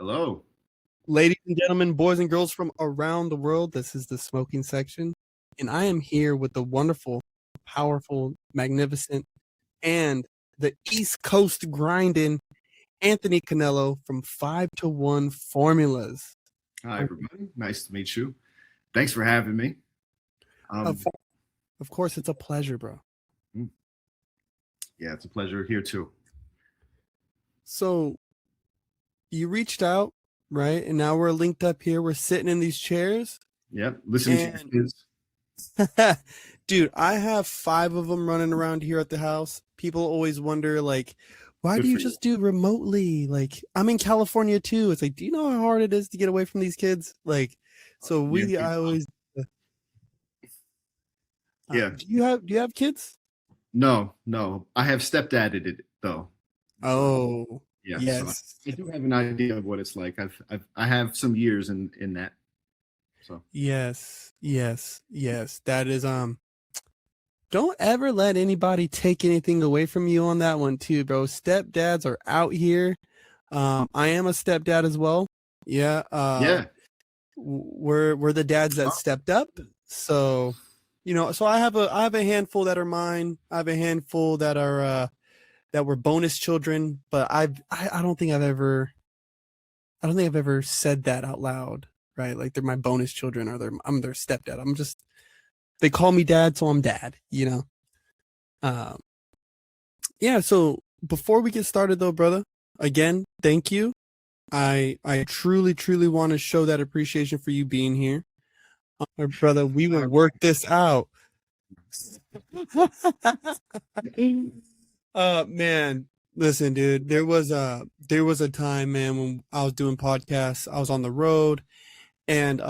Hello. Ladies and gentlemen, boys and girls from around the world, this is the smoking section. And I am here with the wonderful, powerful, magnificent, and the East Coast grinding Anthony Canelo from 5to1Formulas. Hi, everybody. Nice to meet you. Thanks for having me. Of course, it's a pleasure, bro. Yeah, it's a pleasure here too. So you reached out, right? And now we're linked up here. We're sitting in these chairs. Yep. Listening to your kids. Dude, I have 5 of them running around here at the house. People always wonder, like, why Good do you for you. just do remotely? Like, I'm in California too. It's like, do you know how hard it is to get away from these kids? Like, so I always. Yeah. Do you have kids? No. I have stepdadded it though. Oh, Yeah. yes. So I do have an idea of what it's like. I have some years in that. So Yes. That is don't ever let anybody take anything away from you on that one too, bro. Stepdads are out here. I am a stepdad as well. Yeah. yeah. We're the dads that stepped up. So, so I have a handful that are mine. I have a handful that are that were bonus children, but I don't think I've ever said that out loud, right? Like they're my bonus children or I'm their stepdad. They call me dad, so I'm dad, Yeah, so before we get started though, brother, again, thank you. I truly want to show that appreciation for you being here. Brother, we will work this out. Man, listen, dude, there was a time, man, when I was doing podcasts, I was on the road and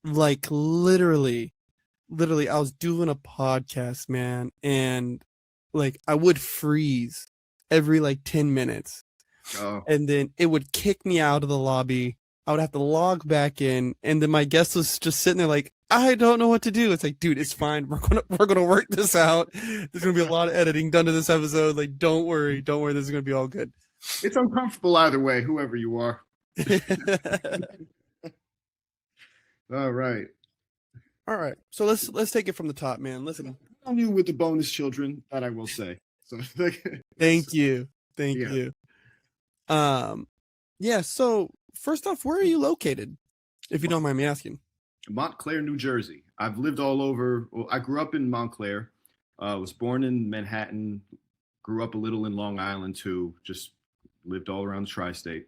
like literally I was doing a podcast, man, and like I would freeze every like 10 minutes. Oh. And then it would kick me out of the lobby. I would have to log back in, and then my guest was just sitting there like, I don't know what to do. It's like, dude, it's fine. We're gonna work this out. There's gonna be a lot of editing done to this episode. Like, don't worry. This is gonna be all good. It's uncomfortable either way, whoever you are. All right. So let's take it from the top, man. Listen, I knew with the bonus children, that I will say. So thank you. Yeah. So first off, where are you located, if you don't mind me asking? Montclair, New Jersey. I've lived all over. Well, I grew up in Montclair. Was born in Manhattan. Grew up a little in Long Island too. Just lived all around the tri-state.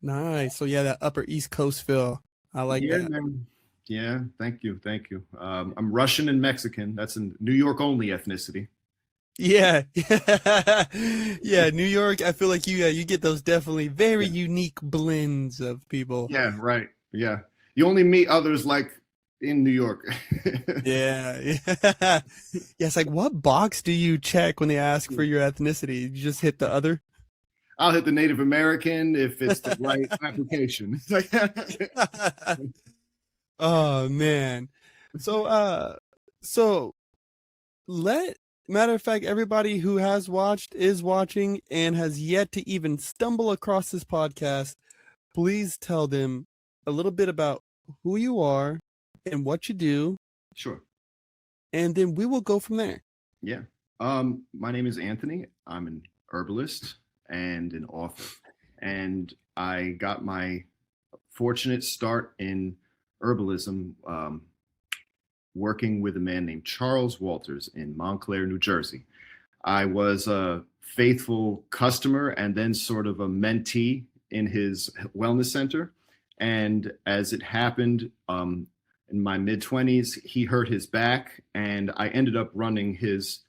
Nice. So yeah, that Upper East Coast feel. I like that. Man. Yeah. Thank you. I'm Russian and Mexican. That's a New York only ethnicity. Yeah. Yeah, New York, I feel like you get those definitely very unique blends of people. Yeah, right. Yeah. You only meet others like in New York. Yeah. Yeah, it's like, what box do you check when they ask for your ethnicity? You just hit the other? I'll hit the Native American if it's the right application. Oh man. So matter of fact, everybody who has watched, is watching, and has yet to even stumble across this podcast, please tell them a little bit about who you are and what you do. Sure. And then we will go from there. Yeah. My name is Anthony. I'm an herbalist and an author. And I got my fortunate start in herbalism working with a man named Charles Walters in Montclair, New Jersey. I was a faithful customer and then sort of a mentee in his wellness center. And as it happened, in my mid-20s, he hurt his back, and I ended up running his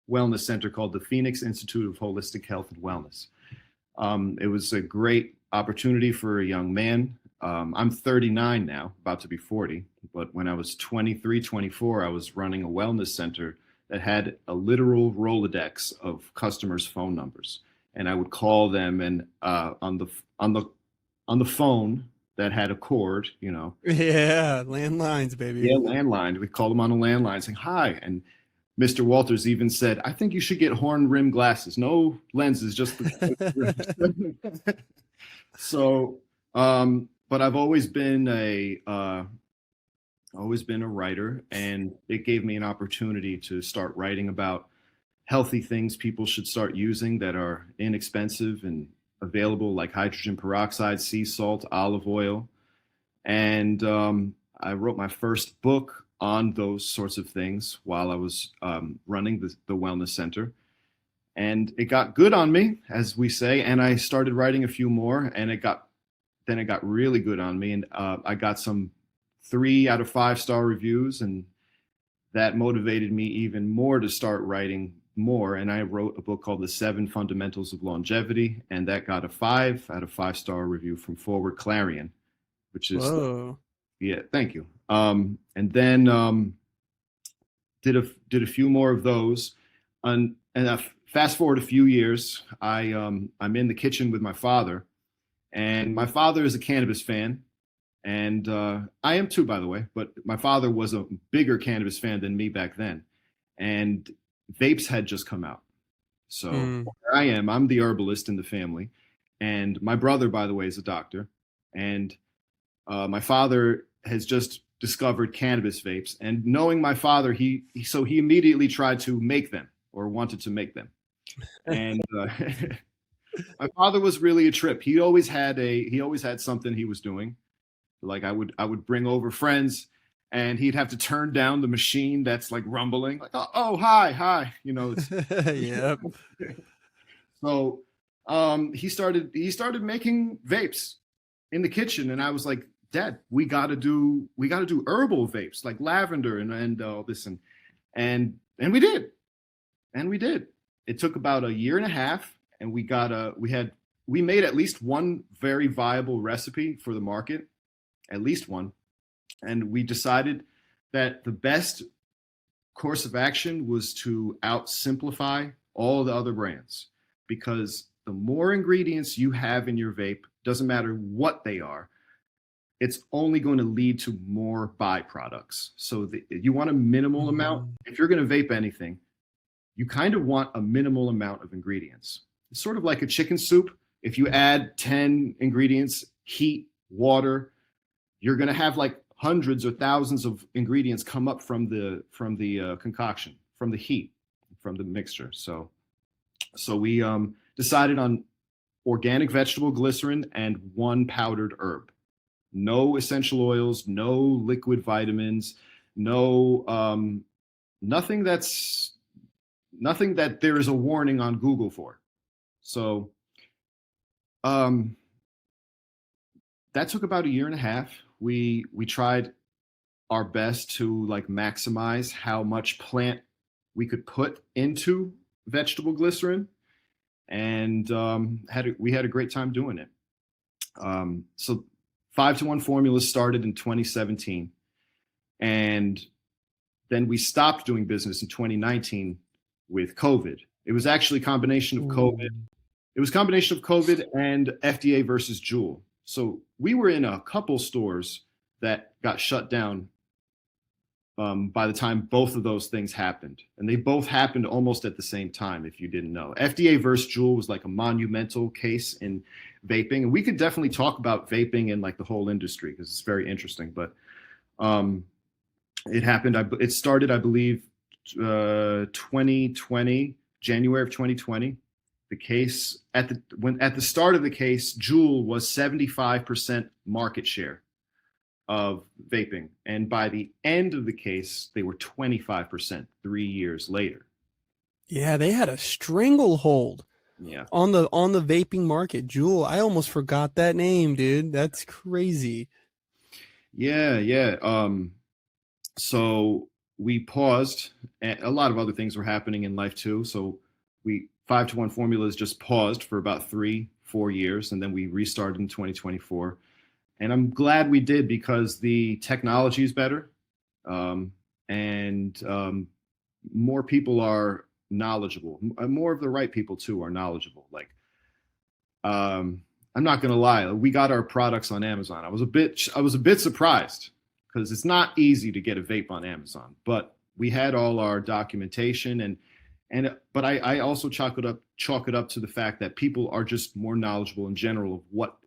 wellness center called the Phoenix Institute of Holistic Health and Wellness. It was a great opportunity for a young man. I'm 39 now, about to be 40. But when I was 23, 24, I was running a wellness center that had a literal Rolodex of customers' phone numbers. And I would call them, and on the phone that had a cord, Yeah, landlines, baby. Yeah, landline. We called them on a landline saying, hi. And Mr. Walters even said, I think you should get horn rim glasses. No lenses, just the So, but I've always been a writer, and it gave me an opportunity to start writing about healthy things people should start using that are inexpensive and available, like hydrogen peroxide, sea salt, olive oil. And I wrote my first book on those sorts of things while I was running the wellness center. And it got good on me, as we say. And I started writing a few more, and it got really good on me. And I got some 3 out of 5 star reviews, and that motivated me even more to start writing more. And I wrote a book called The 7 Fundamentals of Longevity, and that got a 5 out of 5 star review from Forward Clarion, which is, Whoa. yeah, thank you. And then did a few more of those, and fast forward a few years, I'm in the kitchen with my father, and my father is a cannabis fan, and I am too, by the way. But my father was a bigger cannabis fan than me back then, and vapes had just come out. So Mm. here I am. I'm the herbalist in the family, and my brother, by the way, is a doctor, and my father has just discovered cannabis vapes, and knowing my father, he immediately tried to make them, or wanted to make them, and my father was really a trip. He always had something he was doing. Like I would bring over friends, and he'd have to turn down the machine that's like rumbling, like, oh, hi, it's Yep. so he started making vapes in the kitchen, and I was like, Dad, we gotta do herbal vapes, like lavender and all this, and we did. It took about a year and a half, and we made at least one very viable recipe for the market, at least one. And we decided that the best course of action was to out simplify all the other brands, because the more ingredients you have in your vape, doesn't matter what they are, it's only going to lead to more byproducts. So you want a minimal amount. Mm. If you're going to vape anything, you kind of want a minimal amount of ingredients. It's sort of like a chicken soup. If you add 10 ingredients, heat, water, you're going to have like hundreds or thousands of ingredients come up from the concoction, from the heat, from the mixture. So we decided on organic vegetable glycerin and one powdered herb. No essential oils, no liquid vitamins, no nothing that there is a warning on Google for. So um, that took about a year and a half. We tried our best to like maximize how much plant we could put into vegetable glycerin, and we had a great time doing it. So 5to1Formulas started in 2017, and then we stopped doing business in 2019 with COVID. It was actually a combination of COVID. It was a combination of COVID and FDA versus Juul. So we were in a couple stores that got shut down by the time both of those things happened. And they both happened almost at the same time, if you didn't know. FDA versus Juul was like a monumental case in vaping. And we could definitely talk about vaping and like the whole industry, because it's very interesting. But it happened, it started, I believe, 2020, January of 2020. The case at the start of the case, Juul was 75% market share of vaping, and by the end of the case, they were 25% 3 years later. Yeah, they had a stranglehold Yeah, on the vaping market. Juul, I almost forgot that name, dude. That's crazy. yeah. So we paused. And a lot of other things were happening in life too. So we 5to1Formulas just paused for about 3-4 years, and then we restarted in 2024. And I'm glad we did, because the technology is better, and more people are knowledgeable. More of the right people too are knowledgeable. Like, I'm not gonna lie, we got our products on Amazon. I was a bit surprised, because it's not easy to get a vape on Amazon, but we had all our documentation, but I also chalk it up to the fact that people are just more knowledgeable in general of what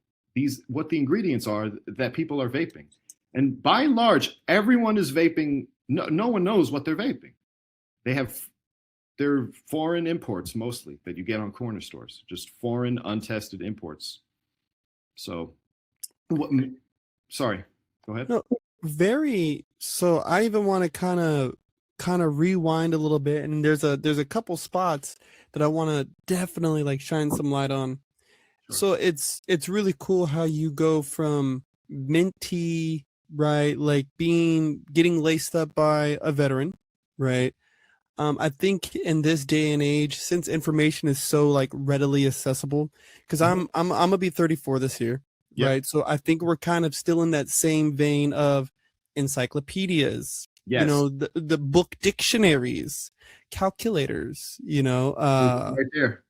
what the ingredients are that people are vaping. And by and large, everyone is vaping. No one knows what they're vaping. They're foreign imports mostly that you get on corner stores, just foreign untested imports. So, what, sorry, go ahead. No, very. So I even want to kind of rewind a little bit, and there's a couple spots that I want to definitely like shine some light on. Sure. So it's really cool how you go from mint tea, right? Like getting laced up by a veteran, right? I think in this day and age, since information is so like readily accessible, because I'm gonna be 34 this year, Yep. right? So I think we're kind of still in that same vein of encyclopedias, Yes. the book dictionaries, calculators, Right there.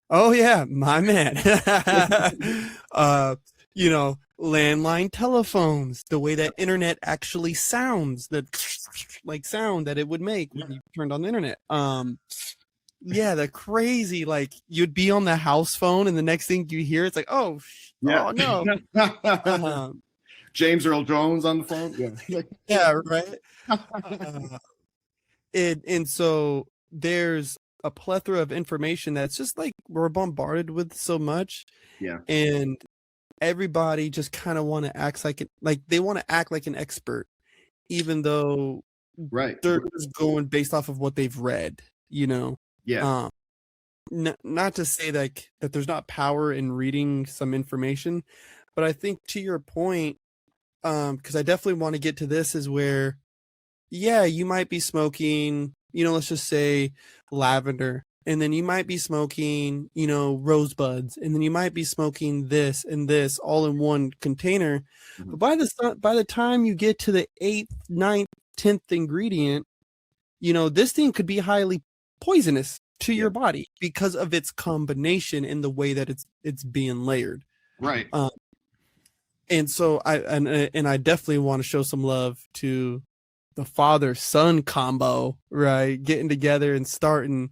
oh yeah, my man. uh, landline telephones, the way that internet actually sounds, the like sound that it would make when you turned on the internet. Yeah, the crazy, like you'd be on the house phone and the next thing you hear, it's like, oh, Yeah. oh no. Um, James Earl Jones on the phone. Yeah. yeah, right. And so there's a plethora of information that's just like we're bombarded with so much. Yeah. And everybody just kind of want to act like they want to act like an expert, even though Right. they're just going based off of what they've read, Yeah. Not to say that there's not power in reading some information, but I think to your point, because I definitely want to get to this is where, yeah, you might be smoking, let's just say lavender, and then you might be smoking, rosebuds, and then you might be smoking this and this all in one container. Mhm. But by the time you get to the 8th, 9th, 10th ingredient, this thing could be highly poisonous to your body because of its combination in the way that it's being layered. Right. And so I definitely want to show some love to the father-son combo, right? Getting together and starting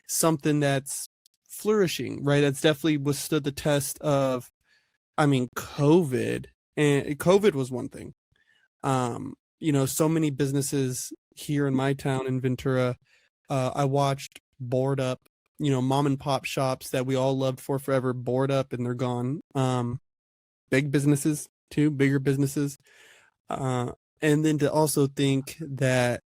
something that's flourishing, right? That's definitely withstood the test of, COVID. And COVID was one thing. So many businesses here in my town in Ventura, I watched board up, mom and pop shops that we all loved for forever, board up and they're gone. Big businesses too, bigger businesses. And then to also think that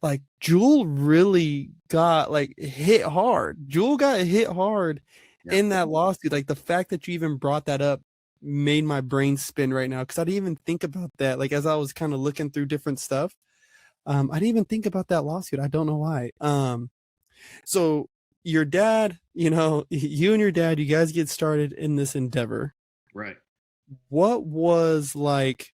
like Jewel really got like hit hard. Jewel got hit hard in that lawsuit. Like the fact that you even brought that up made my brain spin right now, because I didn't even think about that. Like as I was kind of looking through different stuff, I didn't even think about that lawsuit. I don't know why. So your dad, you and your dad, you guys get started in this endeavor. Right. What was like,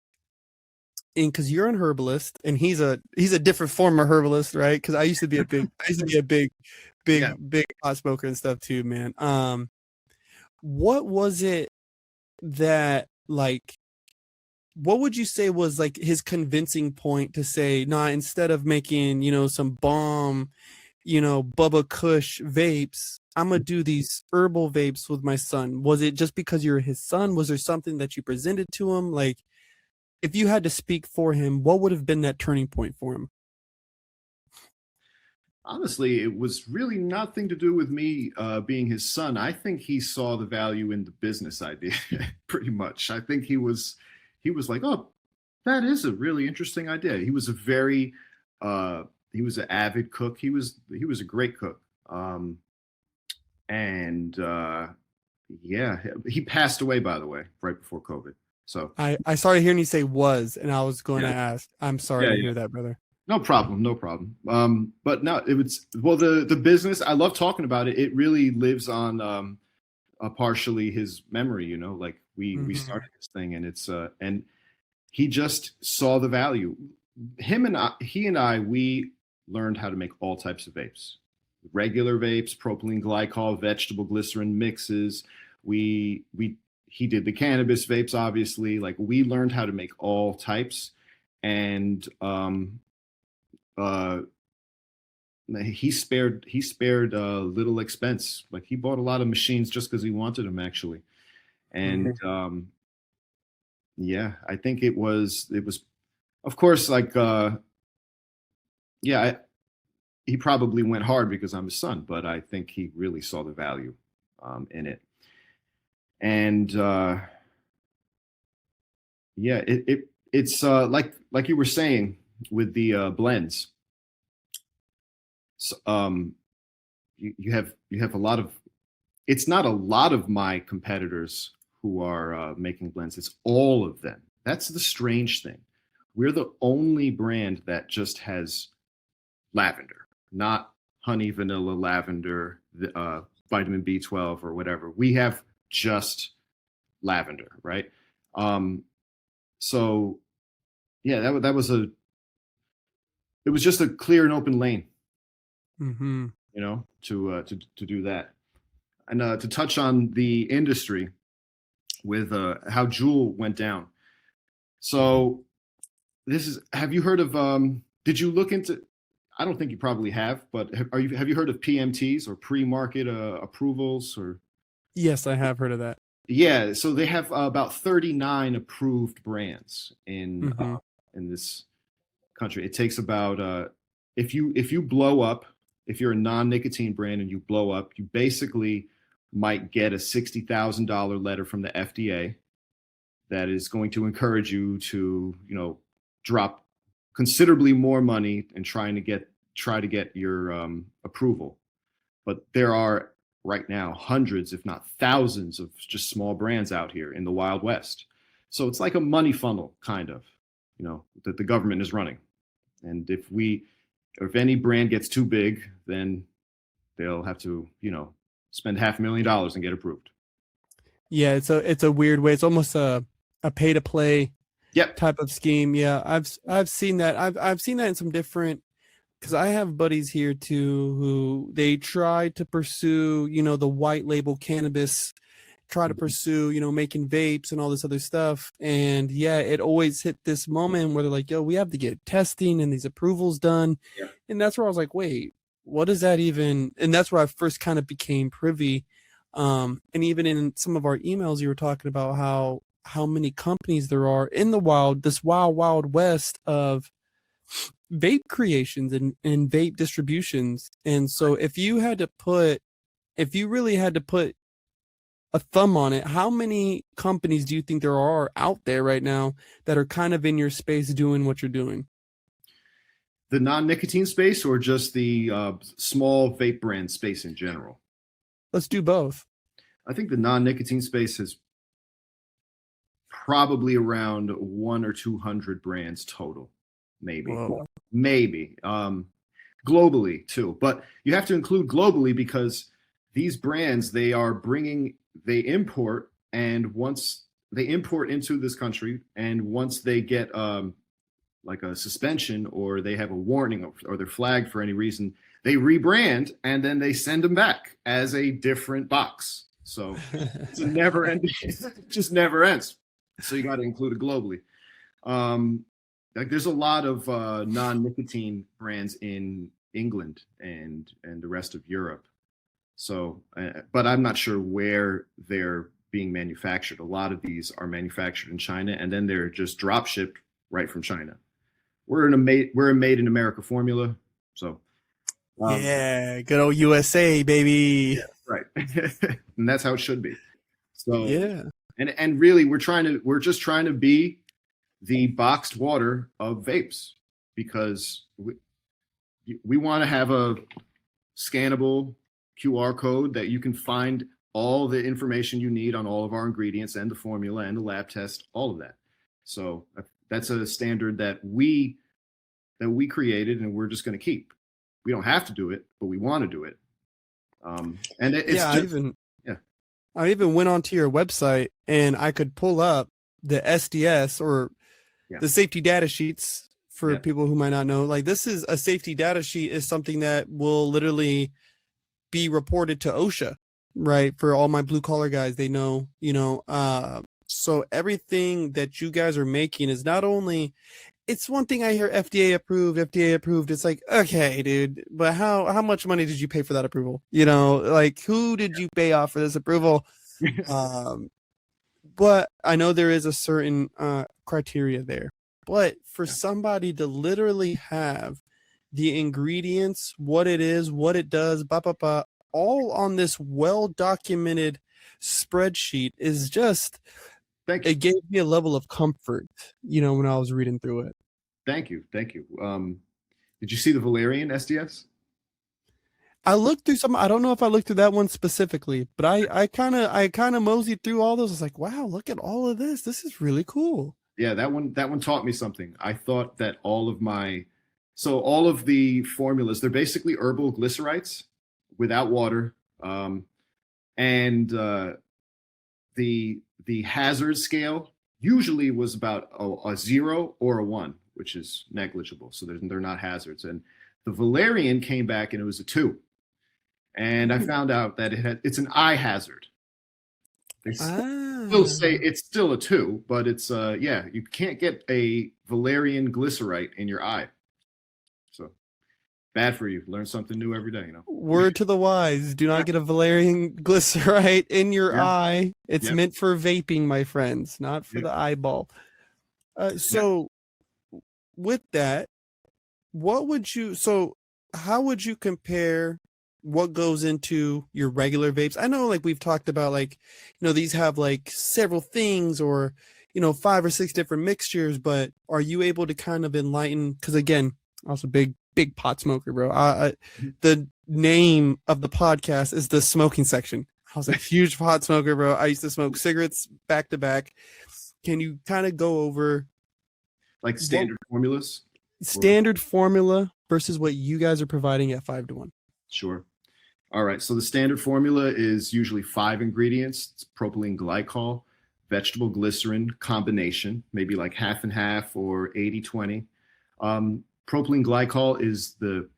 because you're an herbalist and he's a different form of herbalist, right? Because I used to be a big pot smoker and stuff too, man. What was it that like, what would you say was like his convincing point to say, nah, instead of making, some bomb, Bubba Kush vapes, I'm gonna do these herbal vapes with my son? Was it just because you're his son? Was there something that you presented to him? Like, if you had to speak for him, what would have been that turning point for him? Honestly, it was really nothing to do with me being his son. I think he saw the value in the business idea, pretty much. I think he was like, oh, that is a really interesting idea. He was an avid cook. He was a great cook. And yeah, he passed away, by the way, right before COVID. So I started hearing you say was, and I was going to yeah, ask. I'm sorry to hear that, brother. no problem, no problem. But no, it was, well, the business. I love talking about it. It really lives on partially his memory. Like we started this thing, and it's and he just saw the value. He and I, we learned how to make all types of vapes: regular vapes, propylene glycol, vegetable glycerin mixes. He did the cannabis vapes, obviously. Like we learned how to make all types, and uh, he spared little expense. Like he bought a lot of machines just because he wanted them, actually. And Yeah, I think it was of course like yeah, he probably went hard because I'm his son, but I think he really saw the value in it. And yeah, it's like you were saying with the blends. So, you have a lot of, it's not a lot of my competitors who are making blends. It's all of them. That's the strange thing. We're the only brand that just has lavender, not honey, vanilla, lavender, vitamin B12 or whatever. We have just lavender, right? Um, so yeah, that was a, it was just a clear and open lane, Mm-hmm. to do that. And to touch on the industry with how Jewel went down. So this is, have you heard of, did you look into, I don't think you probably have, but have you heard of PMTs or pre-market approvals or? Yes, I have heard of that. Yeah, so they have about 39 approved brands Mm-hmm. in this country. It takes about if you blow up, if you're a non-nicotine brand and you blow up, you basically might get a $60,000 letter from the FDA that is going to encourage you to, drop considerably more money and try to get your approval. But there are right now hundreds, if not thousands, of just small brands out here in the Wild West. So it's like a money funnel, kind of, that the government is running. And if any brand gets too big, then they'll have to, spend $500,000 and get approved. Yeah, it's a weird way. It's almost a pay to play Yep. type of scheme. Yeah, I've seen that. I've seen that in some different, because I have buddies here too who they try to pursue, the white label cannabis, try to pursue, making vapes and all this other stuff. And yeah, it always hit this moment where they're like, yo, we have to get testing and these approvals done. Yeah. And that's where I was like, wait, what is that even? And that's where I first kind of became privy. And even in some of our emails, you were talking about how many companies there are in the wild, this wild west of vape creations and vape distributions. And so if you really had to put a thumb on it, how many companies do you think there are out there right now that are kind of in your space doing what you're doing? The non-nicotine space or just the small vape brand space in general? Let's do both. I think the non-nicotine space is probably around 1 or 200 brands total, maybe. Whoa. Maybe. Globally too, but you have to include globally because these brands, they import, and once they import into this country, and once they get like a suspension or they have a warning or they're flagged for any reason, they rebrand and then they send them back as a different box. So it's a never ending, it just never ends. So you got to include it globally. Like there's a lot of non-nicotine brands in England and the rest of Europe. So, but I'm not sure where they're being manufactured. A lot of these are manufactured in China, and then they're just drop shipped right from China. We're a made in America formula. So, yeah, good old USA, baby. Yeah, right, and that's how it should be. So, Yeah. and really, we're just trying to be the boxed water of vapes, because we want to have a scannable QR code that you can find all the information you need on all of our ingredients and the formula and the lab test, all of that. So that's a standard that we created, and we're just going to keep. We don't have to do it, but we want to do it. And it's yeah, I even went onto your website and I could pull up the SDS or the safety data sheets for people who might not know. Like, this is a safety data sheet is something that will literally be reported to OSHA, right? For all my blue collar guys, they know, so everything that you guys are making is not only, it's one thing I hear FDA approved. It's like, okay, dude, but how much money did you pay for that approval? Like, who did you pay off for this approval? but I know there is a certain criteria there. But for Yeah. somebody to literally have the ingredients, what it is, what it does, all on this well documented spreadsheet is just, Thank you. it gave me a level of comfort, when I was reading through it. Thank you. Thank you. Did you see the Valerian SDS? I looked through some. I don't know if I looked through that one specifically, but I kind of moseyed through all those. I was like, wow, look at all of this. This is really cool. Yeah, that one taught me something. I thought that all of the formulas, they're basically herbal glycerites without water. And the hazard scale usually was about a 0 or a 1, which is negligible. So they're not hazards. And the Valerian came back and it was a 2. And I found out that it's an eye hazard. They still say Ah. it's still a 2, but it's yeah, you can't get a Valerian glycerite in your eye. So bad for you. Learn something new every day, you know. Word to the wise: do not get a Valerian glycerite in your Yeah. eye. It's Yep. meant for vaping, my friends, not for Yep. the eyeball. Yeah. So with that, how would you compare what goes into your regular vapes? I know, like, we've talked about, like, these have like several things, or 5 or 6 different mixtures, but are you able to kind of enlighten? Because again, I was a big pot smoker, bro. The name of the podcast is the smoking section. I was a huge pot smoker, bro. I used to smoke cigarettes back to back. Can you kind of go over Like standard formulas? standard formula versus what you guys are providing at 5to1? Sure. All right. So the standard formula is usually 5 ingredients. It's propylene glycol, vegetable glycerin combination, maybe like half and half or 80-20. Propylene glycol is the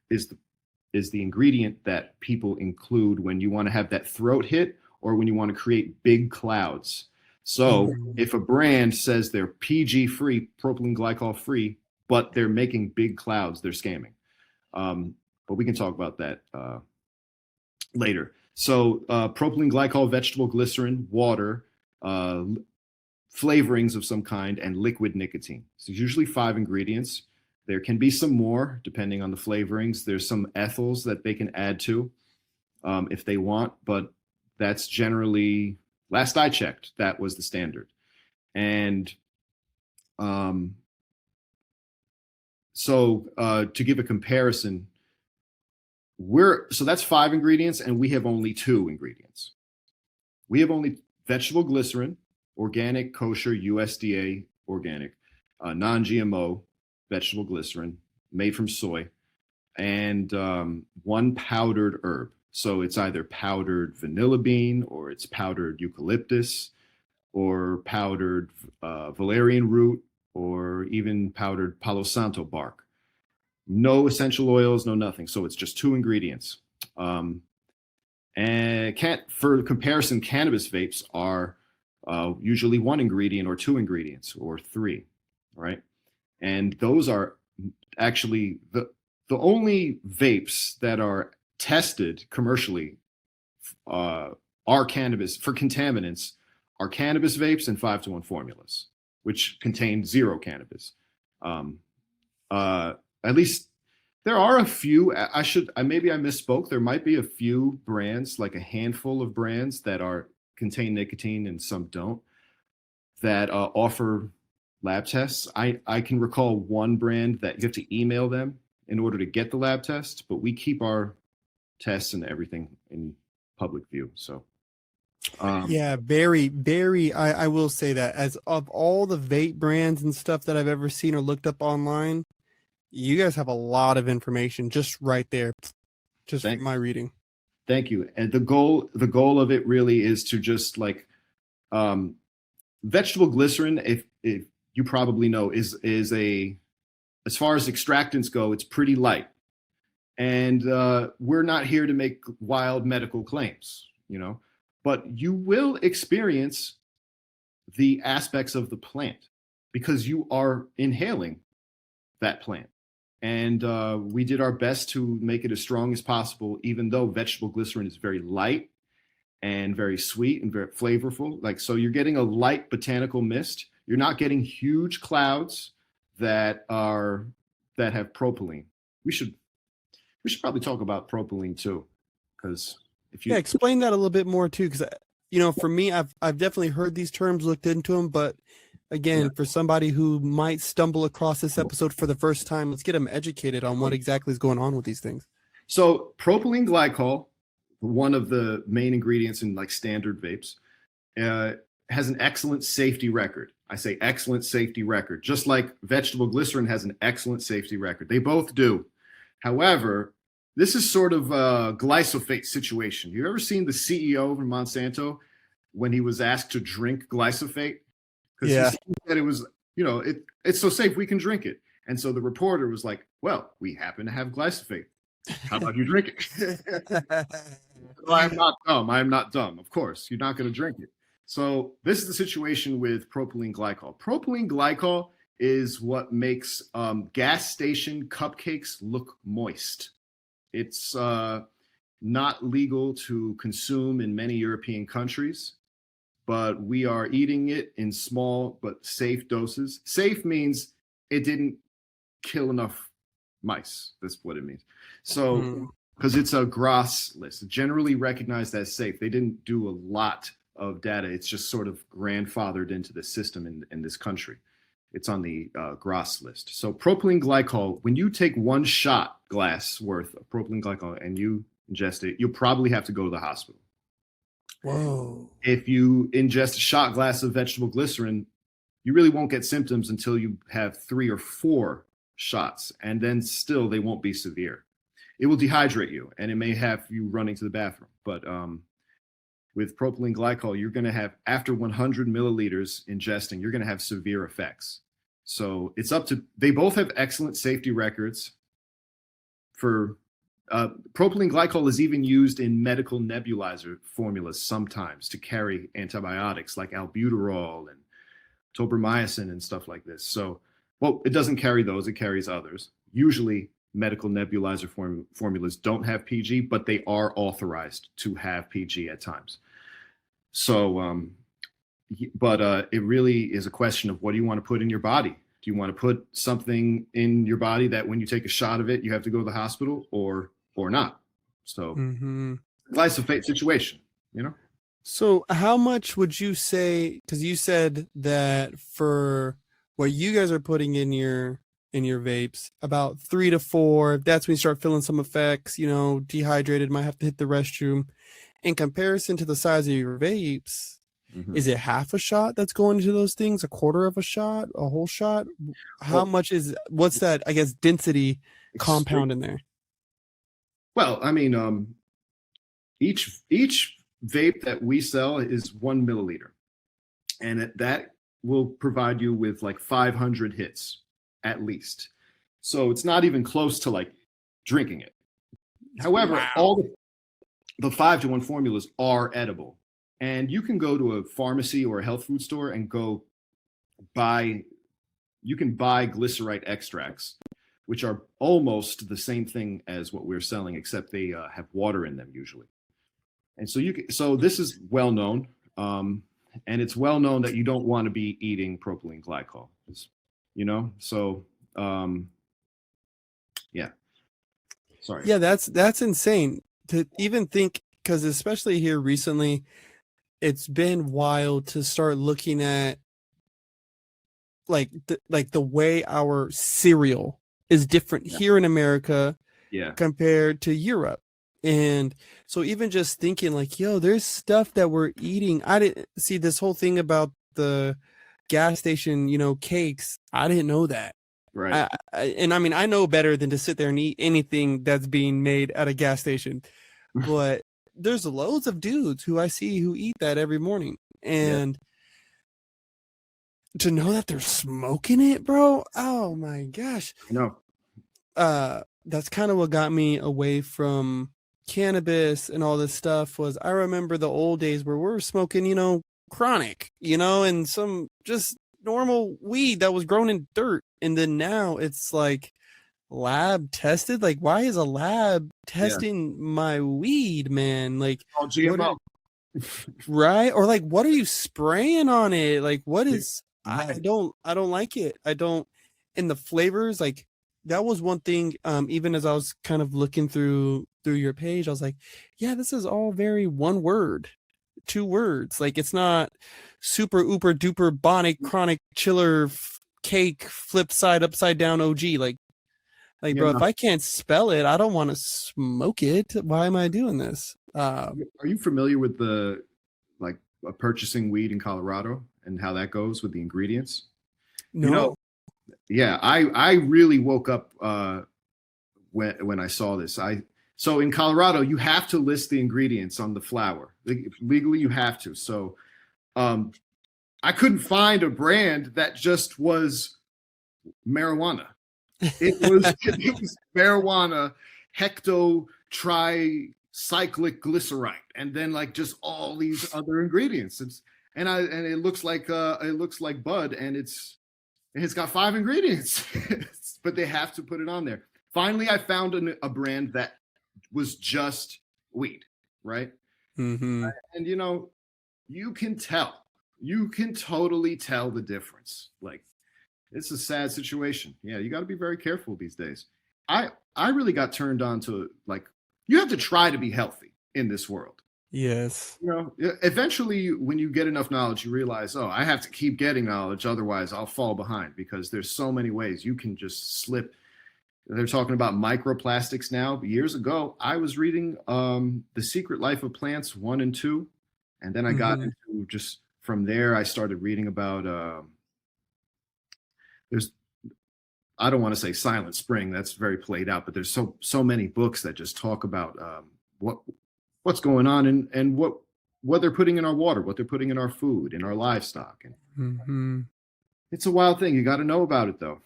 ingredient that people include when you want to have that throat hit or when you want to create big clouds. So if a brand says they're PG free, propylene glycol free, but they're making big clouds, they're scamming. But we can talk about that later. So propylene glycol, vegetable glycerin, water, flavorings of some kind, and liquid nicotine. So usually 5 ingredients. There can be some more depending on the flavorings. There's some ethyls that they can add to if they want, but that's generally, last I checked, that was the standard. And so to give a comparison, so that's 5 ingredients, and we have only 2 ingredients. We have only vegetable glycerin, organic, kosher, USDA organic, non-GMO vegetable glycerin made from soy, and 1 powdered herb. So it's either powdered vanilla bean, or it's powdered eucalyptus, or powdered valerian root, or even powdered palo santo bark. No essential oils, no nothing. So it's just 2 ingredients. And for comparison, cannabis vapes are usually 1 ingredient or 2 ingredients or 3, right? And those are actually the only vapes that are tested commercially are cannabis for contaminants are cannabis vapes and 5to1 Formulas, which contain 0 cannabis. At least there are a few. Maybe I misspoke. There might be a few brands, like a handful of brands that contain nicotine and some don't, that offer lab tests. I can recall one brand that you have to email them in order to get the lab test, but we keep our tests and everything in public view. So yeah, very, very. I will say that, as of all the vape brands and stuff that I've ever seen or looked up online, you guys have a lot of information just right there, just from my reading. Thank you. And the goal of it really is to just like vegetable glycerin, if you probably know, is as far as extractants go, it's pretty light. And we're not here to make wild medical claims, but you will experience the aspects of the plant because you are inhaling that plant. And we did our best to make it as strong as possible, even though vegetable glycerin is very light. and very sweet and very flavorful. Like, so you're getting a light botanical mist. You're not getting huge clouds that have propylene. We should probably talk about propylene too, because if you explain that a little bit more too, because for me, I've definitely heard these terms, looked into them, but again, for somebody who might stumble across this episode for the first time, let's get them educated on what exactly is going on with these things. So propylene glycol, one of the main ingredients in like standard vapes, has an excellent safety record. I say excellent safety record, just like vegetable glycerin has an excellent safety record. They both do. However, this is sort of a glyphosate situation. You ever seen the CEO of Monsanto when he was asked to drink glyphosate? Because he said it was, it's so safe we can drink it. And so the reporter was like, well, we happen to have glyphosate. How about you drink it? Well, I'm not dumb. I'm not dumb. Of course, you're not going to drink it. So this is the situation with propylene glycol. Propylene glycol is what makes gas station cupcakes look moist. It's not legal to consume in many European countries, but we are eating it in small but safe doses. Safe means it didn't kill enough mice. That's what it means. So, because it's a GRAS list, generally recognized as safe. They didn't do a lot of data. It's just sort of grandfathered into the system in this country. It's on the GRAS list. So propylene glycol, when you take one shot glass worth of propylene glycol and you ingest it, you'll probably have to go to the hospital. Whoa. If you ingest a shot glass of vegetable glycerin, you really won't get symptoms until you have 3 or 4 shots, and then still they won't be severe. It will dehydrate you, and it may have you running to the bathroom. But with propylene glycol, you're going to have, after 100 milliliters ingesting, you're going to have severe effects. So it's up to, they both have excellent safety records. For propylene glycol is even used in medical nebulizer formulas sometimes to carry antibiotics like albuterol and tobramycin and stuff like this. So, well, it doesn't carry those, it carries others. Usually medical nebulizer formulas don't have PG, but they are authorized to have PG at times. So, but it really is a question of what do you want to put in your body? Do you want to put something in your body that when you take a shot of it, you have to go to the hospital or not? So glyphosate situation, So how much would you say, because you said that for what you guys are putting in your vapes, about 3 to 4, that's when you start feeling some effects, dehydrated, might have to hit the restroom. In comparison to the size of your vapes, is it half a shot that's going into those things, a quarter of a shot, a whole shot? How much what's that, I guess, density compound in there? Well, I mean, each vape that we sell is 1 milliliter, and that will provide you with like 500 hits at least. So it's not even close to like drinking it. However, all the 5to1 formulas are edible, and you can go to a pharmacy or a health food store and buy glycerite extracts, which are almost the same thing as what we're selling, except they have water in them usually. And so this is well known, and it's well known that you don't want to be eating propylene glycol, So yeah, sorry. Yeah, that's insane to even think, because especially here recently, it's been wild to start looking at like the way our cereal is different here in America compared to Europe. And so even just thinking like, yo, there's stuff that we're eating. I didn't see this whole thing about the gas station, cakes. I didn't know that. Right. And I mean, I know better than to sit there and eat anything that's being made at a gas station, but there's loads of dudes who I see who eat that every morning. And to know that they're smoking it, bro. Oh my gosh. No. That's kind of what got me away from cannabis and all this stuff. Was I remember the old days where we were smoking, chronic, and some just normal weed that was grown in dirt. And then now it's like lab tested. Like, why is a lab testing my weed, man? Like, GMO. Right? Or like, what are you spraying on it? Like, what Yeah, is, right. I don't like it. I don't, and the flavors, like, that was one thing, even as I was kind of looking through your page, I was like, yeah, this is all very one word, two words. Like, it's not super ooper duper bonic chronic chiller cake flip side upside down OG. Like, Yeah, bro, no. if I can't spell it, I don't want to smoke it. Why am I doing this? Are you familiar with the like purchasing weed in Colorado and how that goes with the ingredients? You know, No. yeah, I really woke up when I saw this. I so in Colorado you have to list the ingredients on the flower. Legally you have to. So um, I couldn't find a brand that just was marijuana. It was marijuana, hecto tricyclic glycerite, and then like just all these other ingredients. And it looks like bud, and it's got 5 ingredients, but they have to put it on there. Finally, I found a brand that was just weed, right? Mm-hmm. And you can tell, you can totally tell the difference. Like it's a sad situation. Yeah, you got to be very careful these days. I really got turned on to like you have to try to be healthy in this world. Yes. Eventually when you get enough knowledge, you realize, oh, I have to keep getting knowledge, otherwise I'll fall behind because there's so many ways you can just slip. They're talking about microplastics now. But years ago, I was reading The Secret Life of Plants 1 and 2, and then I got Mm-hmm. into just from there. I started reading about there's I don't want to say Silent Spring. That's very played out, but there's so many books that just talk about what what's going on and what they're putting in our water, what they're putting in our food, in our livestock, and Mm-hmm. it's a wild thing. You got to know about it though.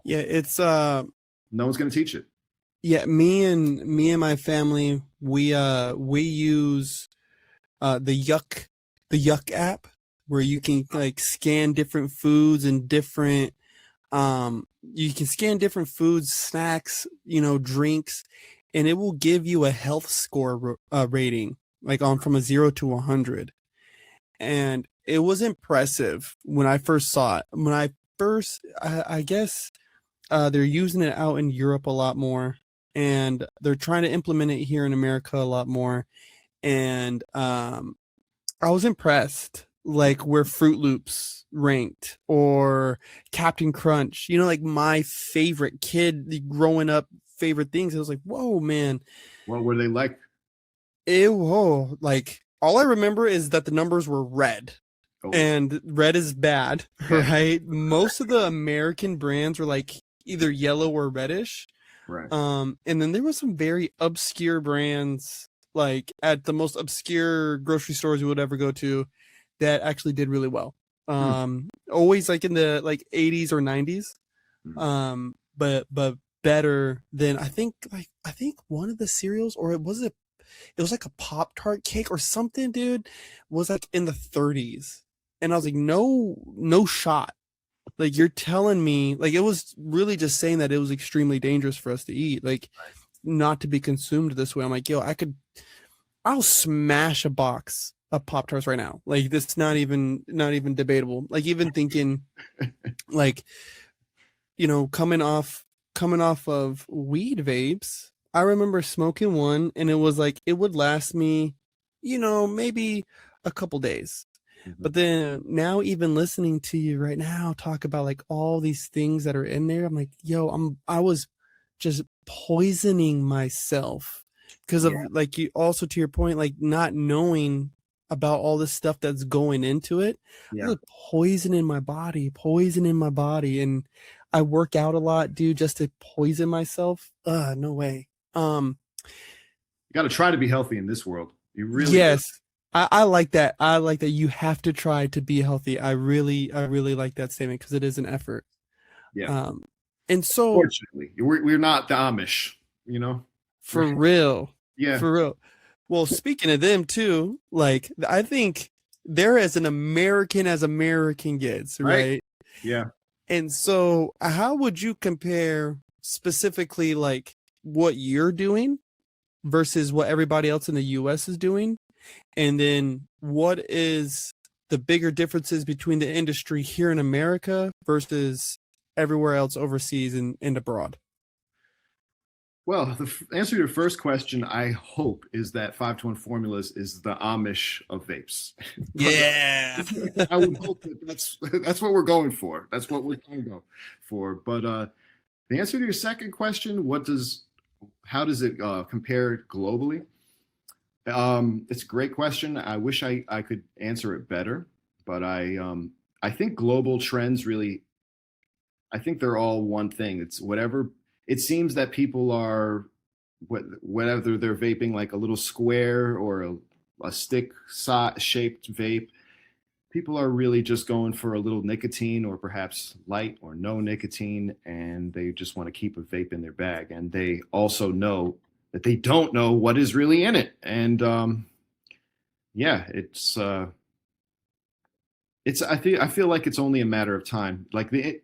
Yeah, it's No one's going to teach it. yeah, me and my family, we use the Yuck app where you can like scan different foods and different you can scan different foods, snacks, drinks, and it will give you a health score rating like on from a 0 to 100. And it was impressive when I first saw it. When I first, I guess they're using it out in Europe a lot more, and they're trying to implement it here in America a lot more. And I was impressed, like where Fruit Loops ranked or Captain Crunch. Like my favorite kid growing up favorite things. I was like, whoa, man. What were they like? Whoa, like all I remember is that the numbers were red. Oh, And red is bad, yeah, right? Most of the American brands were like either yellow or reddish. right. And then there was some very obscure brands, like at the most obscure grocery stores you would ever go to, that actually did really well. Hmm. Always like in the like 80s or 90s. Hmm. But better than I think one of the cereals, or it was like a Pop Tart cake or something, dude, was like in the 30s. And I was like, no shot. Like you're telling me, like it was really just saying that it was extremely dangerous for us to eat, like not to be consumed this way. I'm like, yo, I'll smash a box of Pop Tarts right now. Like this not even debatable. Like even thinking like, coming off of weed vapes, I remember smoking one and it was like it would last me, maybe a couple days. Mhm. But then now even listening to you right now talk about like all these things that are in there, I'm like, yo, I was just poisoning myself because of Yeah, like you also to your point, like not knowing about all this stuff that's going into it. I yeah. was like poisoning my body. And I work out a lot, dude, just to poison myself. No way. You got to try to be healthy in this world. You really do. Yes. I like that. I like that you have to try to be healthy. I really like that statement because it is an effort. Yeah. Um, and so Fortunately, we're not the Amish. You know. for real, Yeah. for real. Well, speaking of them too, like I think they're as American gets, Right. right? Yeah. And so how would you compare specifically like what you're doing versus what everybody else in the US is doing? And then what is the bigger differences between the industry here in America versus everywhere else overseas and abroad? Well, the answer to your first question, I hope, is that 5to1Formulas is the Amish of vapes. But Yeah. I would hope that that's what we're going for. That's what we're going to go for. But the answer to your second question, how does it compare globally? It's a great question. I wish I could answer it better, but I think global trends really, I think they're all one thing. It's whatever. It seems that people are, whether they're vaping like a little square or a stick shaped vape, people are really just going for a little nicotine or perhaps light or no nicotine, and they just want to keep a vape in their bag. And they also know that they don't know what is really in it. And yeah, I feel like it's only a matter of time. Like the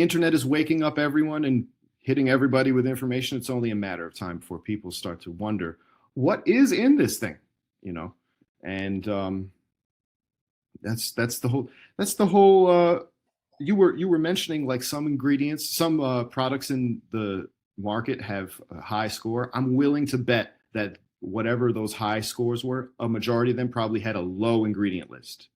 internet is waking up everyone and hitting everybody with information. It's only a matter of time before people start to wonder what is in this thing, you know. And that's the whole. You were mentioning like some ingredients, some products in the market have a high score. I'm willing to bet that whatever those high scores were, a majority of them probably had a low ingredient list.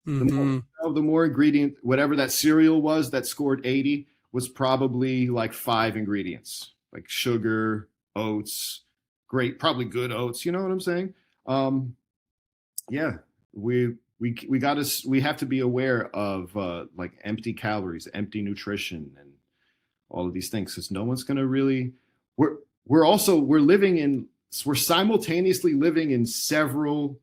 Mm-hmm. The more ingredient, whatever that cereal was that scored 80 was probably like 5 ingredients, like sugar, oats, probably good oats. You know what I'm saying? Yeah, we have to be aware of like empty calories, empty nutrition, and all of these things because no one's gonna really. We're we're simultaneously living in several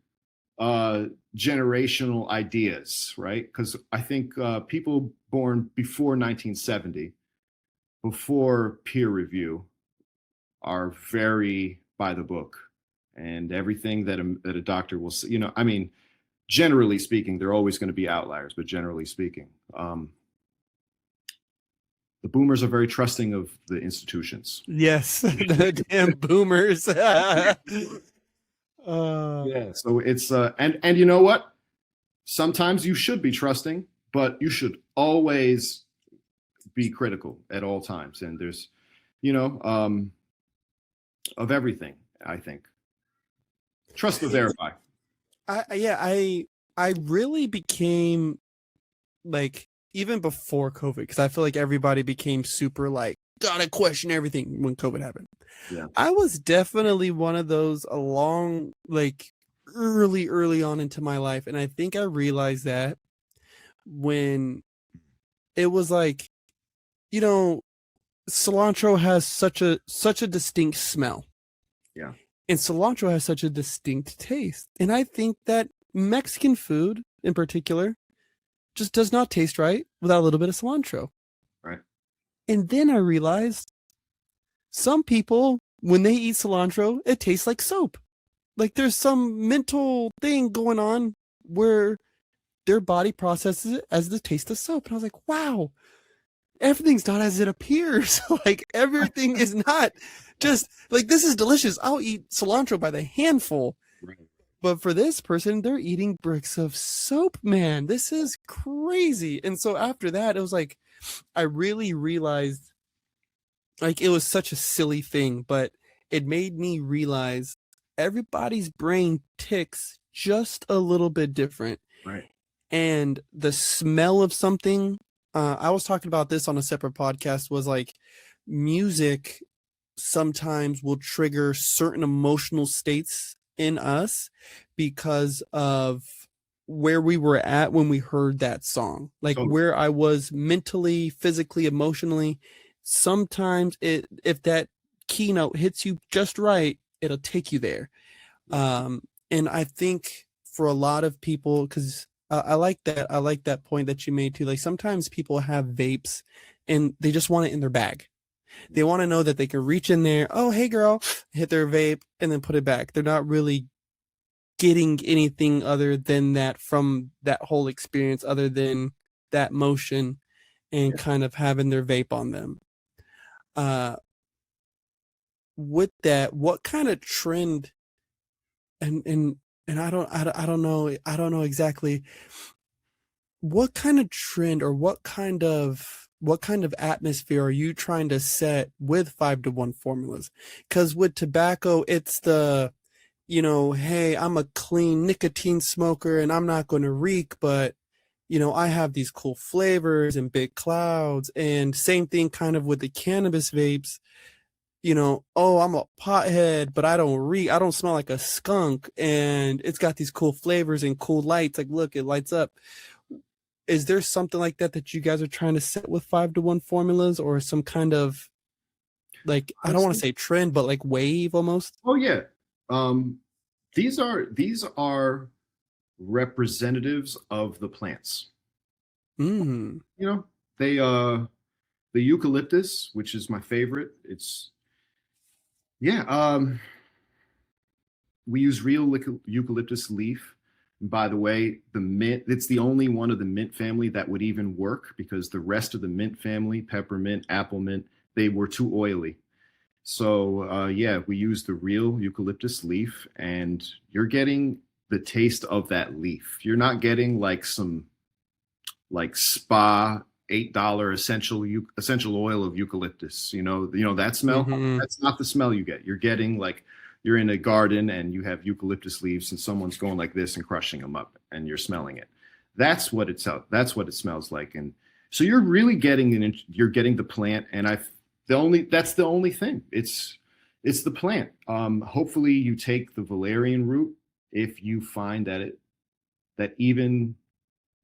generational ideas, right? Because I think people born before 1970, before peer review, are very by the book, and everything that a doctor will say, I mean, generally speaking, there are always going to be outliers, but generally speaking, the boomers are very trusting of the institutions. Yes, the damn boomers. Yeah, so it's and you know what? Sometimes you should be trusting, but you should always be critical at all times. And there's, you know, of everything. I think trust but verify. I really became like even before COVID because I feel like everybody became super like gotta question everything when COVID happened. Yeah. I was definitely one of those along like early on into my life, and I think I realized that when it was like, you know, cilantro has such a distinct smell. Yeah. And cilantro has such a distinct taste. And I think that Mexican food in particular just does not taste right without a little bit of cilantro. Right. And then I realized some people, when they eat cilantro, it tastes like soap. Like there's some mental thing going on where their body processes it as the taste of soap. And I was like, wow, everything's not as it appears. Like everything is not just like this is delicious. I'll eat cilantro by the handful. Right. But for this person, they're eating bricks of soap, man. This is crazy. And so after that, it was like I really realized like it was such a silly thing, but it made me realize everybody's brain ticks just a little bit different. Right. And the smell of something, I was talking about this on a separate podcast, was like music sometimes will trigger certain emotional states in us because of where we were at when we heard that song, like Totally. where I was mentally, physically, emotionally. Sometimes if that keynote hits you just right, it'll take you there. And I think for a lot of people, because I like that point that you made too. Like sometimes people have vapes and they just want it in their bag. They want to know that they can reach in there, oh, hey girl, hit their vape and then put it back. They're not really getting anything other than that from that whole experience, other than that motion and kind of having their vape on them. With that, what kind of trend and and I don't know exactly what kind of trend or what kind of atmosphere are you trying to set with 5 to 1 formulas? Because with tobacco, it's the, you know, hey, I'm a clean nicotine smoker and I'm not going to reek, but you know, I have these cool flavors and big clouds. And same thing kind of with the cannabis vapes, you know, oh, I'm a pothead, but I don't reek, I don't smell like a skunk, and it's got these cool flavors and cool lights. Like, look, it lights up. Is there something like that that you guys are trying to set with 5 to 1 formulas, or some kind of, like, I don't want to Honestly, say trend, but like wave almost? oh yeah. Um, these are representatives of the plants. Mm. You know, they the eucalyptus, which is my favorite. It's yeah. We use real eucalyptus leaf. And by the way, the mint, it's the only one of the mint family that would even work because the rest of the mint family, peppermint, apple mint, they were too oily. So yeah, we use the real eucalyptus leaf, and you're getting the taste of that leaf. You're not getting like some like spa $8 essential oil of eucalyptus. You know that smell. Hmm. That's not the smell you get. You're getting like you're in a garden and you have eucalyptus leaves and someone's going like this and crushing them up and you're smelling it. That's what it smells like. And so you're really you're getting the plant. And that's the only thing. It's the plant. Hopefully you take the valerian root if you find that even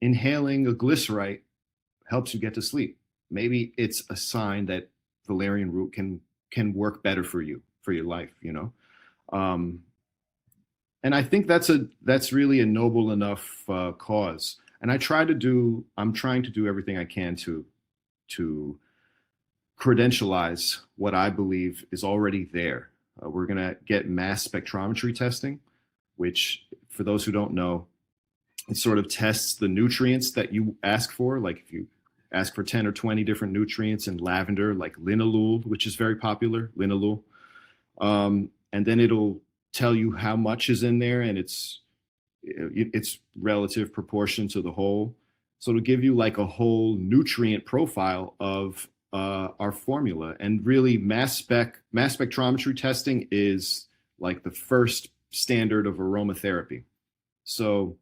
inhaling a glycerite helps you get to sleep. Maybe it's a sign that valerian root can work better for you for your life. Um, and I think that's really a noble enough cause. And I'm trying to do everything I can to credentialize what I believe is already there. We're going to get mass spectrometry testing, which, for those who don't know, it sort of tests the nutrients that you ask for. Like if you ask for 10 or 20 different nutrients in lavender, like linalool, which is very popular, linalool. And then it'll tell you how much is in there, and it's relative proportion to the whole. So it'll give you like a whole nutrient profile of our formula. And really, mass spectrometry testing is like the first standard of aromatherapy. So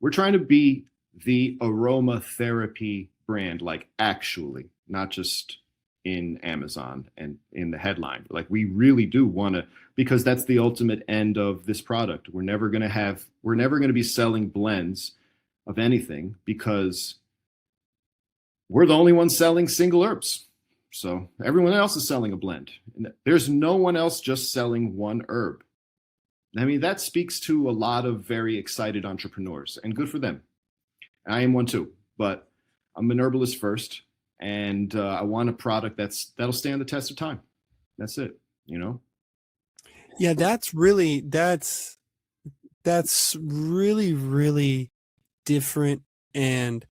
we're trying to be the aromatherapy brand, like actually, not just in Amazon and in the headline. Like we really do want to, because that's the ultimate end of this product. We're never going to be selling blends of anything because we're the only ones selling single herbs. So everyone else is selling a blend. And there's no one else just selling one herb. I mean, that speaks to a lot of very excited entrepreneurs, and good for them. I am one too, but I'm an herbalist first, and I want a product that'll stand the test of time. That's it. Yeah, that's really, really different. And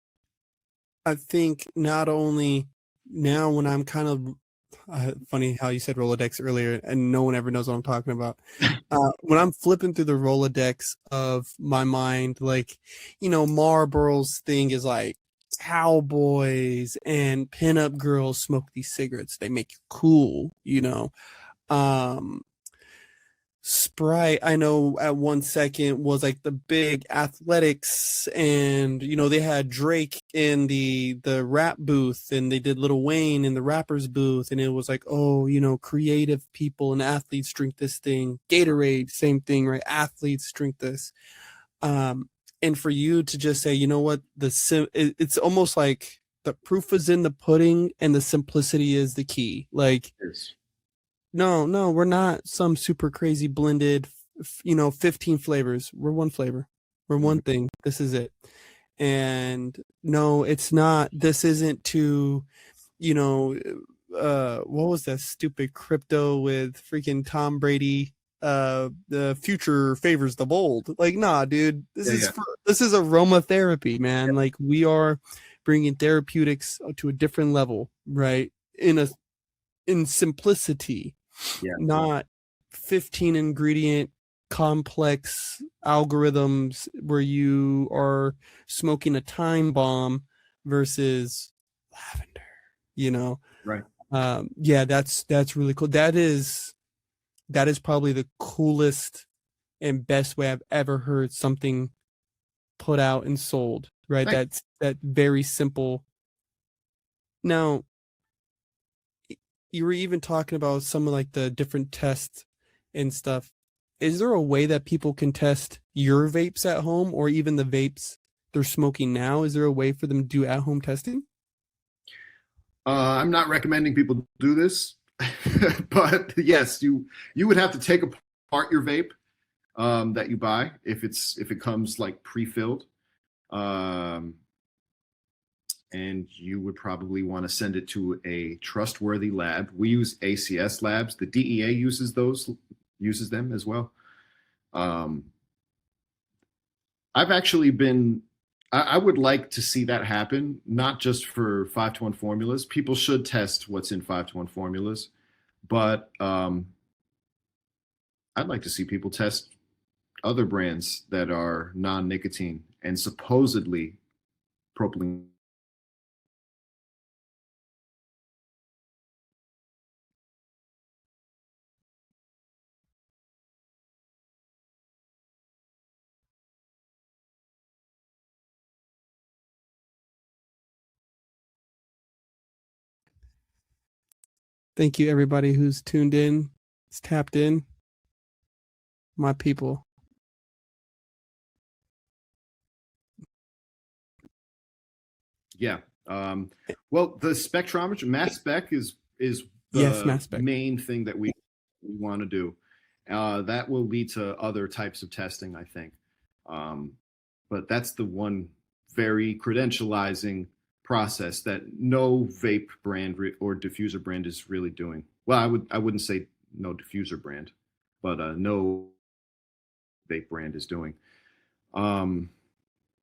I think not only now when I'm kind of funny how you said Rolodex earlier, and no one ever knows what I'm talking about. When I'm flipping through the Rolodex of my mind, like, you know, Marlboro's thing is like cowboys and pinup girls smoke these cigarettes. They make you cool, you know. Um, Sprite, I know at 1 second was like the big athletics, and you know they had Drake in the rap booth, and they did Lil Wayne in the rappers booth, and it was like, oh, you know, creative people and athletes drink this thing. Gatorade, same thing, right? Athletes drink this. Um, and for you to just say, you know what, it's almost like the proof is in the pudding, and the simplicity is the key. Like, Yes. no, no, we're not some super crazy blended, you know, 15 flavors. We're one flavor. We're Mhm. one thing. This is it. And no, it's not. This isn't to, you know, what was that stupid crypto with freaking Tom Brady? The future favors the bold. Like, nah, dude, Yeah, yeah. this is aromatherapy, man. Like, we are bringing therapeutics to a different level, right? In simplicity, Yeah. not 15 ingredient complex algorithms where you are smoking a time bomb versus lavender, you know. Right. Yeah, that's really cool. That is probably the coolest and best way I've ever heard something put out and sold, right? Thank That's that very simple. Now, you were even talking about some of like the different tests and stuff. Is there a way that people can test your vapes at home or even the vapes they're smoking now? Is there a way for them to do at home testing? I'm not recommending people do this, but yes, you would have to take apart your vape that you buy if it comes like pre-filled, um, and you would probably want to send it to a trustworthy lab. We use ACS labs. The DEA uses them as well. Um, I've actually been. I would like to see that happen, not just for 5to1 Formulas. People should test what's in 5to1 Formulas, but I'd like to see people test other brands that are non-nicotine and supposedly propylene. Thank you, everybody who's tuned in, is tapped in, my people. Yeah. Well, the spectrometer, mass spec is Yes, the mass spec. main thing that we want to do. That will lead to other types of testing, I think. But that's the one very credentializing process that no vape brand or diffuser brand is really doing. Well, I wouldn't say no diffuser brand, but no vape brand is doing.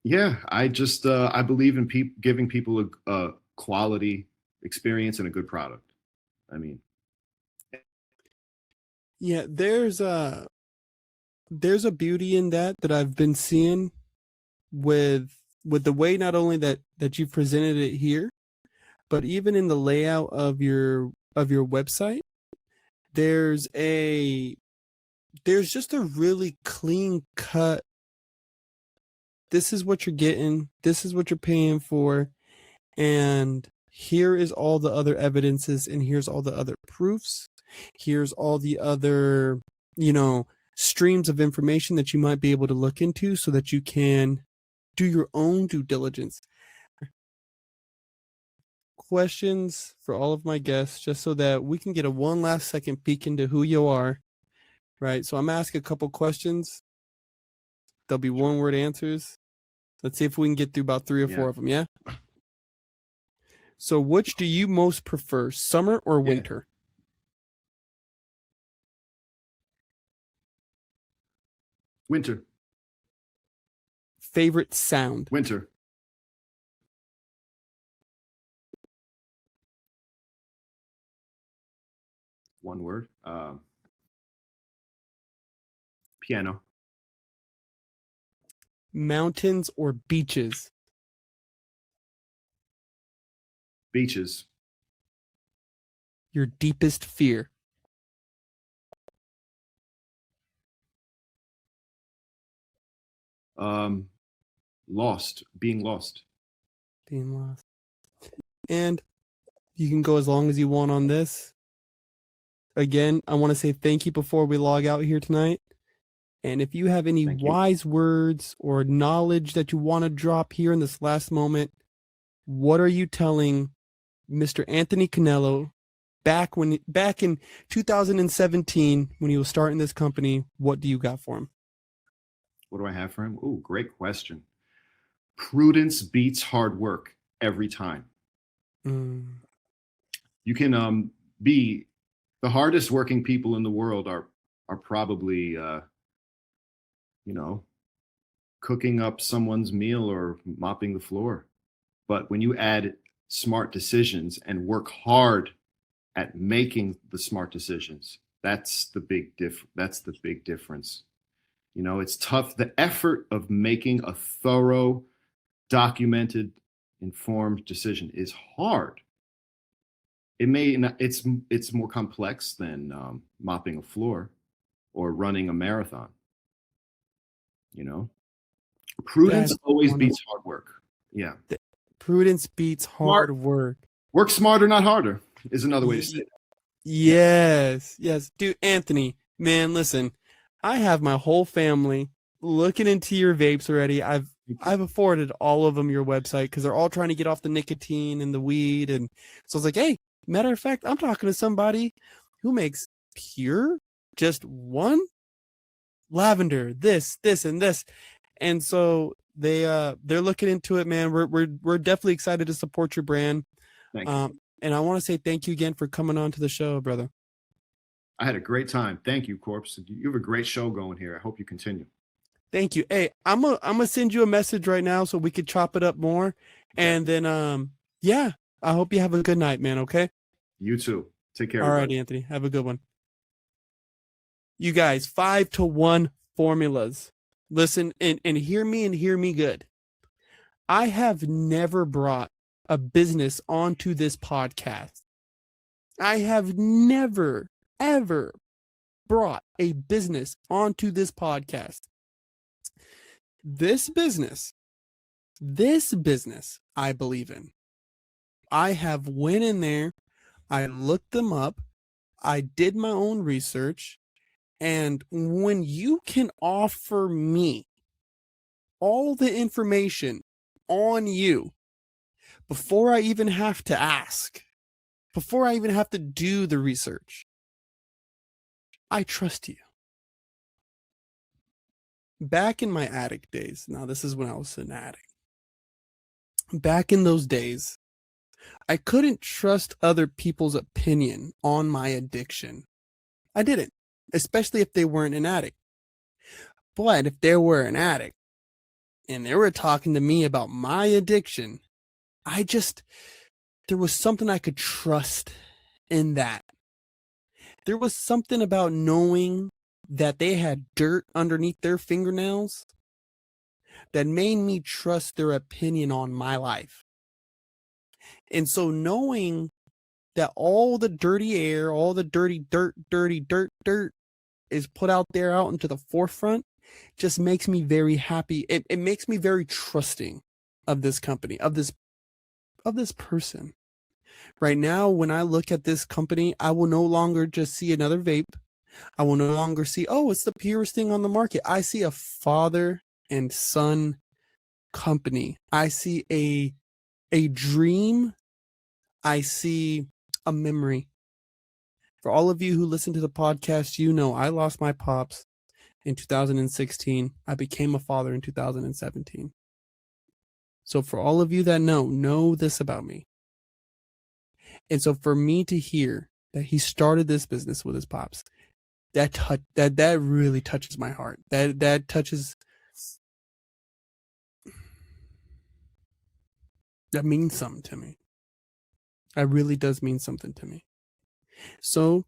Yeah, I believe in giving people a quality experience and a good product. I mean, Yeah, there's a beauty in that I've been seeing with the way not only that you've presented it here, but even in the layout of your website. There's a there's just a really clean cut. This is what you're getting. This is what you're paying for. And here is all the other evidences, and here's all the other proofs. Here's all the other, you know, streams of information that you might be able to look into so that you can do your own due diligence. Questions for all of my guests, just so that we can get a one last second peek into who you are, right? So I'm asking a couple questions. There'll be one word answers. Let's see if we can get through about 3 or 4 of them, yeah? So which do you most prefer, summer or yeah, winter? winter, Favorite sound? winter. One word. Piano, Mountains or beaches? beaches, Your deepest fear? um, lost, being lost. Being lost. And you can go as long as you want on this. Again, I want to say thank you before we log out here tonight. And if you have any Thank you. wise words or knowledge that you want to drop here in this last moment, what are you telling Mr. Anthony Canelo back in 2017 when he was starting this company? What do you got for him? What do I have for him? Oh, great question. Prudence beats hard work every time. Mm. You can be the hardest working people in the world are probably you know, cooking up someone's meal or mopping the floor. But when you add smart decisions and work hard at making the smart decisions, that's the big difference. You know, it's tough. The effort of making a thorough, documented, informed decision is hard. It may not, it's more complex than mopping a floor or running a marathon. You know, prudence That's always one of beats hard work. Yeah, the prudence beats smart. hard work. Work smarter, not harder, is another way to say Ye- it. Yeah, Yes, yes. Dude, Anthony, man, listen. I have my whole family looking into your vapes already. thank you. I've afforded all of them your website because they're all trying to get off the nicotine and the weed. And so I was like, hey, matter of fact, I'm talking to somebody who makes pure just one lavender, this, and this. And so they're looking into it, man. We're definitely excited to support your brand. Thank you. And I want to say thank you again for coming on to the show, brother. I had a great time. Thank you, Corpse. You have a great show going here. I hope you continue. Thank you. Hey, I'm gonna send you a message right now so we could chop it up more. Okay. And then yeah, I hope you have a good night, man, okay? You too. Take care, All right, everybody. Anthony. Have a good one. You guys, 5 to 1 formulas. Listen and hear me and hear me good. I have never brought a business onto this podcast. I have never, ever brought a business onto this podcast. This business, I believe in. I have went in there, I looked them up, I did my own research, and when you can offer me all the information on you before I even have to ask, before I even have to do the research, I trust you. Back in my addict days, now this is when I was an addict. Back in those days, I couldn't trust other people's opinion on my addiction. I didn't, especially if they weren't an addict. But if they were an addict and they were talking to me about my addiction, there was something I could trust in that. There was something about knowing that they had dirt underneath their fingernails that made me trust their opinion on my life. And so knowing that all the dirty air, all the dirty dirt is put out there out into the forefront just makes me very happy. It makes me very trusting of this company, of this person. Right now, when I look at this company, I will no longer just see another vape. I will no longer see, oh, it's the purest thing on the market. I see a father and son company. I see a dream. I see a memory. For all of you who listen to the podcast, you know I lost my pops in 2016. I became a father in 2017. So for all of you that know this about me. And so for me to hear that he started this business with his pops, that really touches my heart. That touches, that means something to me. That really does mean something to me. So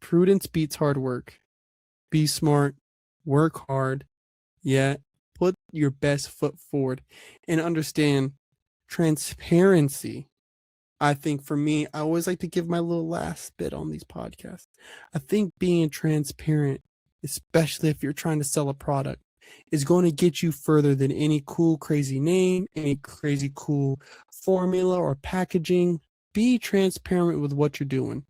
prudence beats hard work. Be smart, work hard, yet put your best foot forward and understand transparency. I think for me, I always like to give my little last bit on these podcasts. I think being transparent, especially if you're trying to sell a product, is going to get you further than any cool, crazy name, any crazy, cool formula or packaging. Be transparent with what you're doing,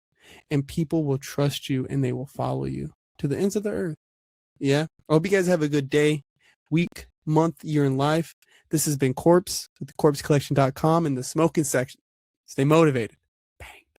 and people will trust you and they will follow you to the ends of the earth. Yeah. I hope you guys have a good day, week, month, year in life. This has been Corpse with thecorpsecollection.com in the smoking section. Stay motivated.